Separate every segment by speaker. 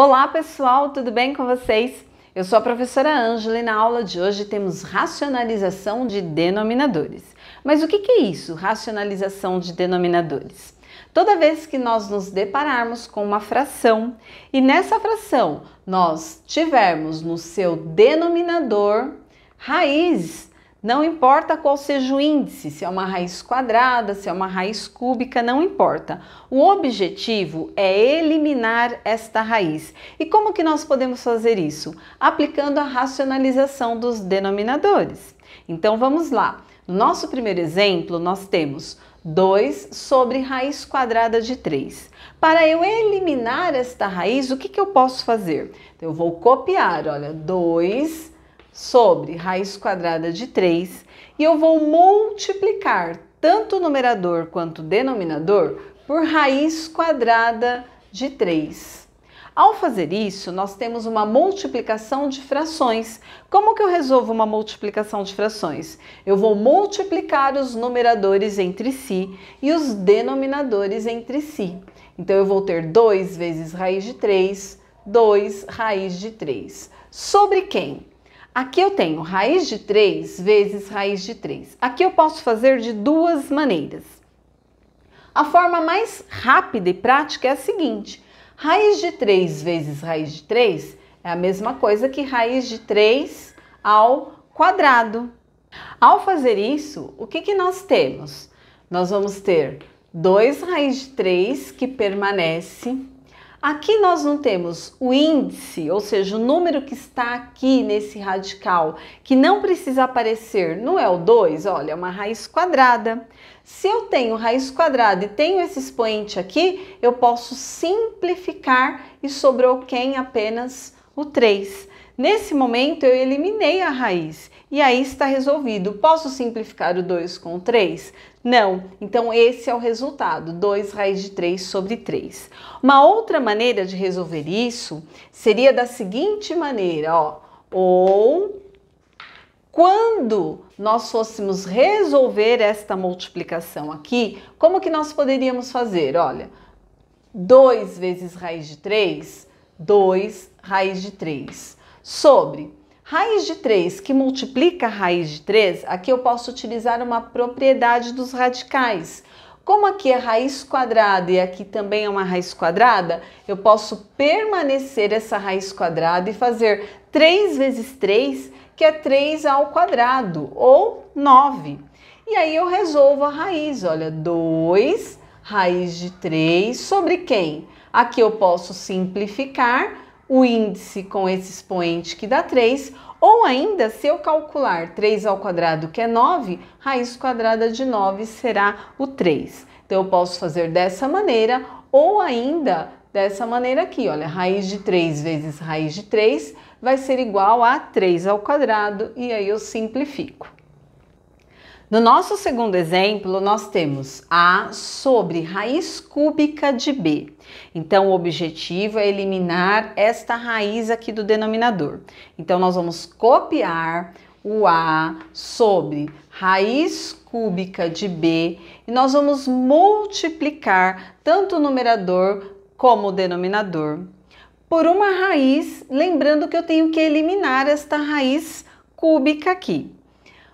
Speaker 1: Olá pessoal, tudo bem com vocês? Eu sou a professora Ângela e na aula de hoje temos racionalização de denominadores. Mas o que é isso, racionalização de denominadores? Toda vez que nós nos depararmos com uma fração e nessa fração nós tivermos no seu denominador raiz, não importa qual seja o índice, se é uma raiz quadrada, se é uma raiz cúbica, não importa. O objetivo é eliminar esta raiz. E como que nós podemos fazer isso? Aplicando a racionalização dos denominadores. Então vamos lá. No nosso primeiro exemplo, nós temos 2 sobre raiz quadrada de 3. Para eu eliminar esta raiz, o que eu posso fazer? Então, eu vou copiar, olha, 2 sobre raiz quadrada de 3 e eu vou multiplicar tanto o numerador quanto o denominador por raiz quadrada de 3. Ao fazer isso, nós temos uma multiplicação de frações. Como que eu resolvo uma multiplicação de frações? Eu vou multiplicar os numeradores entre si e os denominadores entre si. Então, eu vou ter 2 vezes raiz de 3, 2 raiz de 3. Sobre quem? Aqui eu tenho raiz de 3 vezes raiz de 3. Aqui eu posso fazer de duas maneiras. A forma mais rápida e prática é a seguinte: raiz de 3 vezes raiz de 3 é a mesma coisa que raiz de 3 ao quadrado. Ao fazer isso, o que nós temos? Nós vamos ter 2 raiz de 3 que permanece. Aqui nós não temos o índice, ou seja, o número que está aqui nesse radical, que não precisa aparecer, não é o 2, olha, é uma raiz quadrada. Se eu tenho raiz quadrada e tenho esse expoente aqui, eu posso simplificar e sobrou quem? Apenas o 3. Nesse momento eu eliminei a raiz e aí está resolvido. Posso simplificar o 2 com o 3? Não. Então esse é o resultado, 2 raiz de 3 sobre 3. Uma outra maneira de resolver isso seria da seguinte maneira, ó. Ou quando nós fôssemos resolver esta multiplicação aqui, como que nós poderíamos fazer? Olha, 2 vezes raiz de 3, 2 raiz de 3. Sobre raiz de 3 que multiplica raiz de 3, aqui eu posso utilizar uma propriedade dos radicais. Como aqui é raiz quadrada e aqui também é uma raiz quadrada, eu posso permanecer essa raiz quadrada e fazer 3 vezes 3, que é 3 ao quadrado, ou 9. E aí eu resolvo a raiz, olha, 2 raiz de 3 sobre quem? Aqui eu posso simplificar o índice com esse expoente que dá 3, ou ainda, se eu calcular 3 ao quadrado, que é 9, raiz quadrada de 9 será o 3. Então, eu posso fazer dessa maneira, ou ainda dessa maneira aqui, olha, raiz de 3 vezes raiz de 3 vai ser igual a 3 ao quadrado, e aí eu simplifico. No nosso segundo exemplo, nós temos A sobre raiz cúbica de B. Então, o objetivo é eliminar esta raiz aqui do denominador. Então, nós vamos copiar o A sobre raiz cúbica de B e nós vamos multiplicar tanto o numerador como o denominador por uma raiz, lembrando que eu tenho que eliminar esta raiz cúbica aqui.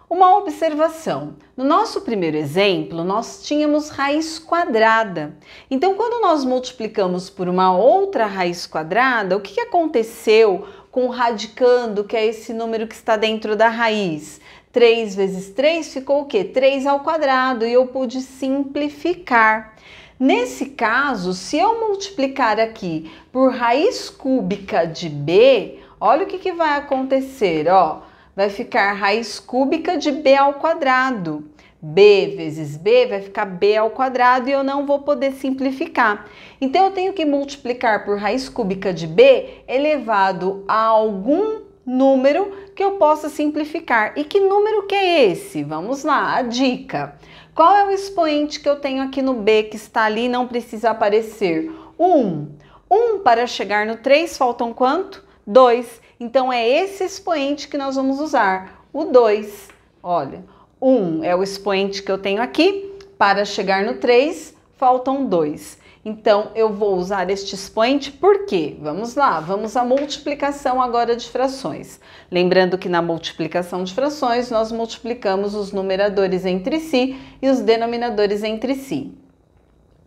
Speaker 1: Uma observação, no nosso primeiro exemplo, nós tínhamos raiz quadrada. Então, quando nós multiplicamos por uma outra raiz quadrada, o que aconteceu com o radicando, que é esse número que está dentro da raiz? 3 vezes 3 ficou o quê? 3 ao quadrado e eu pude simplificar. Nesse caso, se eu multiplicar aqui por raiz cúbica de B, olha o que vai acontecer, ó. Vai ficar raiz cúbica de B ao quadrado. B vezes B vai ficar B ao quadrado e eu não vou poder simplificar. Então, eu tenho que multiplicar por raiz cúbica de B elevado a algum número que eu possa simplificar. E que número que é esse? Vamos lá, a dica. Qual é o expoente que eu tenho aqui no B que está ali e não precisa aparecer? 1. 1 para chegar no 3, faltam quanto? 2. Então, é esse expoente que nós vamos usar, o 2. Olha, 1 é o expoente que eu tenho aqui, para chegar no 3, faltam 2. Então, eu vou usar este expoente por quê? Vamos lá, vamos à multiplicação agora de frações. Lembrando que na multiplicação de frações, nós multiplicamos os numeradores entre si e os denominadores entre si.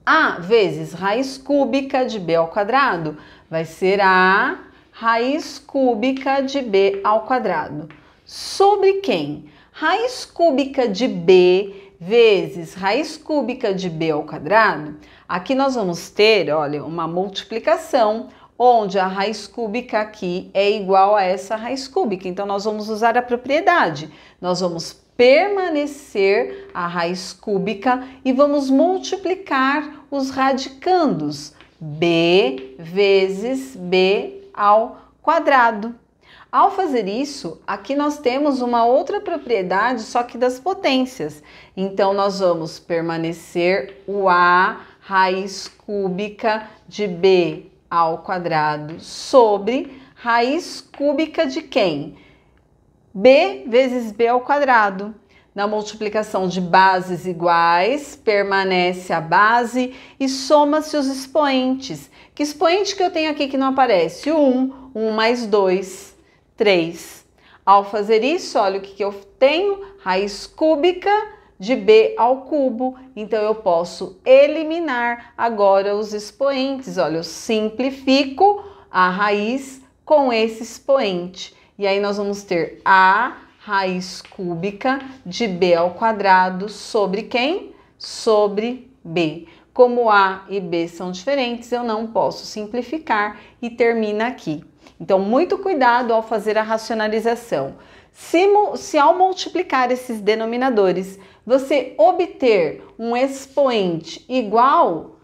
Speaker 1: A vezes raiz cúbica de b ao quadrado vai ser a raiz cúbica de b ao quadrado. Sobre quem? Raiz cúbica de b vezes raiz cúbica de b ao quadrado. Aqui nós vamos ter, olha, uma multiplicação, onde a raiz cúbica aqui é igual a essa raiz cúbica. Então, nós vamos usar a propriedade. Nós vamos permanecer a raiz cúbica e vamos multiplicar os radicandos. B vezes b ao quadrado. Ao fazer isso, aqui nós temos uma outra propriedade, só que das potências. Então, nós vamos permanecer o a raiz cúbica de b ao quadrado sobre raiz cúbica de quem? B vezes b ao quadrado. Na multiplicação de bases iguais, permanece a base e soma-se os expoentes. Que expoente que eu tenho aqui que não aparece? 1, 1 mais 2, 3. Ao fazer isso, olha o que eu tenho, raiz cúbica de b ao cubo. Então, eu posso eliminar agora os expoentes. Olha, eu simplifico a raiz com esse expoente. E aí, nós vamos ter a raiz cúbica de b ao quadrado sobre quem? Sobre b. Como a e b são diferentes, eu não posso simplificar e termina aqui. Então, muito cuidado ao fazer a racionalização. Se ao multiplicar esses denominadores, você obter um expoente igual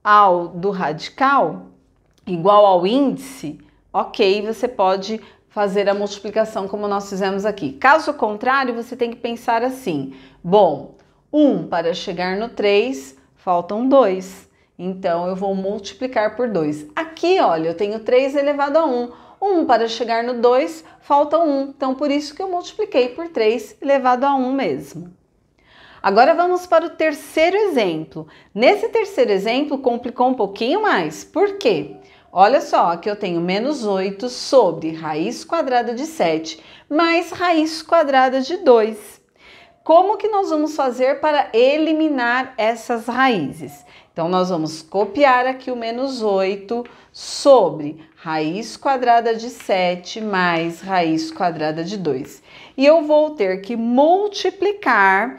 Speaker 1: ao do radical, igual ao índice, ok, você pode fazer a multiplicação como nós fizemos aqui. Caso contrário, você tem que pensar assim, bom, 1 para chegar no 3, faltam 2. Então, eu vou multiplicar por 2. Aqui, olha, eu tenho 3 elevado a 1. 1 para chegar no 2, falta 1. Então, por isso que eu multipliquei por 3 elevado a 1 mesmo. Agora, vamos para o terceiro exemplo. Nesse terceiro exemplo, complicou um pouquinho mais. Por quê? Olha só, aqui eu tenho menos 8 sobre raiz quadrada de 7 mais raiz quadrada de 2. Como que nós vamos fazer para eliminar essas raízes? Então, nós vamos copiar aqui o menos 8 sobre raiz quadrada de 7 mais raiz quadrada de 2. E eu vou ter que multiplicar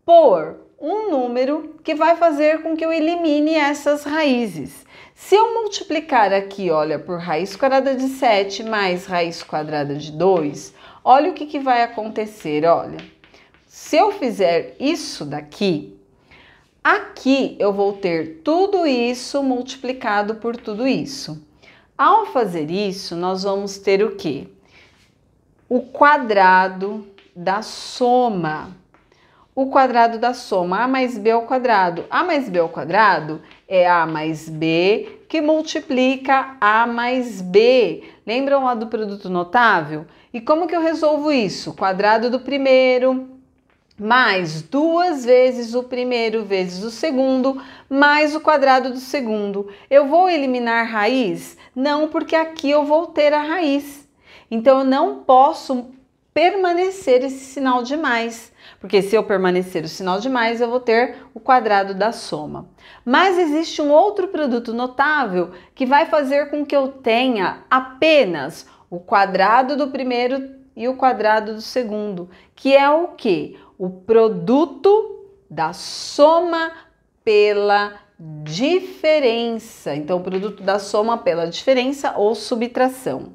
Speaker 1: por um número que vai fazer com que eu elimine essas raízes. Se eu multiplicar aqui, olha, por raiz quadrada de 7 mais raiz quadrada de 2, olha o que vai acontecer, olha. Se eu fizer isso daqui, aqui eu vou ter tudo isso multiplicado por tudo isso. Ao fazer isso, nós vamos ter o quê? O quadrado da soma. O quadrado da soma, a mais b ao quadrado. A mais b ao quadrado é a mais b que multiplica a mais b. Lembram lá do produto notável? E como que eu resolvo isso? Quadrado do primeiro mais 2 vezes o primeiro vezes o segundo, mais o quadrado do segundo. Eu vou eliminar raiz? Não, porque aqui eu vou ter a raiz. Então, eu não posso permanecer esse sinal de mais, porque se eu permanecer o sinal de mais, eu vou ter o quadrado da soma. Mas existe um outro produto notável que vai fazer com que eu tenha apenas o quadrado do primeiro e o quadrado do segundo, que é o quê? O produto da soma pela diferença. Então, o produto da soma pela diferença ou subtração.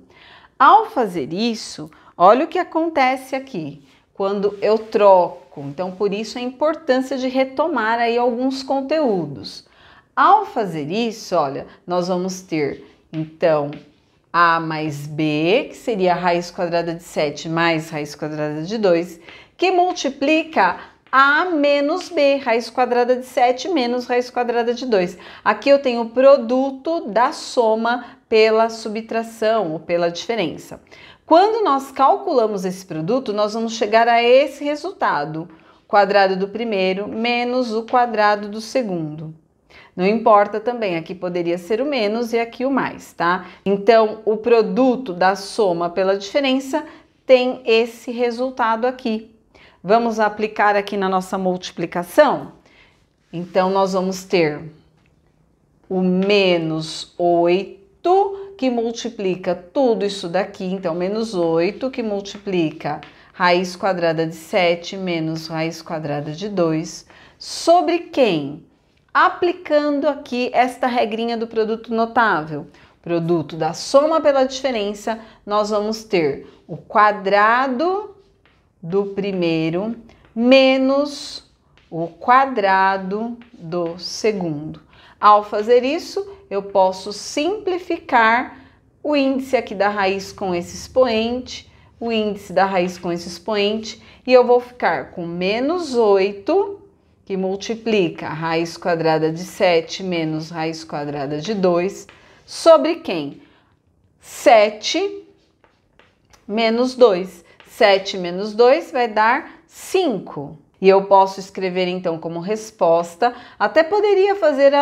Speaker 1: Ao fazer isso, olha o que acontece aqui, quando eu troco. Então, por isso a importância de retomar aí alguns conteúdos. Ao fazer isso, olha, nós vamos ter, então, a mais b, que seria a raiz quadrada de 7 mais raiz quadrada de 2, que multiplica a menos b, raiz quadrada de 7 menos raiz quadrada de 2. Aqui eu tenho o produto da soma pela subtração ou pela diferença. Quando nós calculamos esse produto, nós vamos chegar a esse resultado. Quadrado do primeiro menos o quadrado do segundo. Não importa também, aqui poderia ser o menos e aqui o mais, tá? Então, o produto da soma pela diferença tem esse resultado aqui. Vamos aplicar aqui na nossa multiplicação? Então, nós vamos ter o menos 8 que multiplica tudo isso daqui. Então, menos 8 que multiplica raiz quadrada de 7 menos raiz quadrada de 2. Sobre quem? Aplicando aqui esta regrinha do produto notável. Produto da soma pela diferença, nós vamos ter o quadrado do primeiro menos o quadrado do segundo. Ao fazer isso, eu posso simplificar o índice aqui da raiz com esse expoente, o índice da raiz com esse expoente, e eu vou ficar com menos 8, que multiplica a raiz quadrada de 7 menos raiz quadrada de 2, sobre quem? 7 menos 2. 7 menos 2 vai dar 5. E eu posso escrever então como resposta, até poderia fazer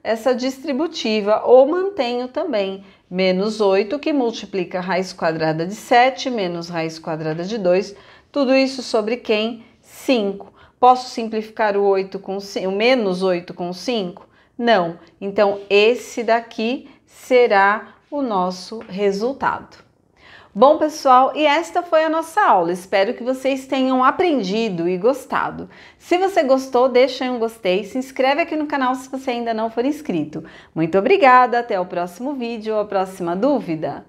Speaker 1: essa distributiva, ou mantenho também, menos 8 que multiplica a raiz quadrada de 7 menos raiz quadrada de 2, tudo isso sobre quem? 5. Posso simplificar o 8 com 5, o menos 8 com 5? Não. Então, esse daqui será o nosso resultado. Bom, pessoal, e esta foi a nossa aula. Espero que vocês tenham aprendido e gostado. Se você gostou, deixa aí um gostei, se inscreve aqui no canal se você ainda não for inscrito. Muito obrigada, até o próximo vídeo ou a próxima dúvida.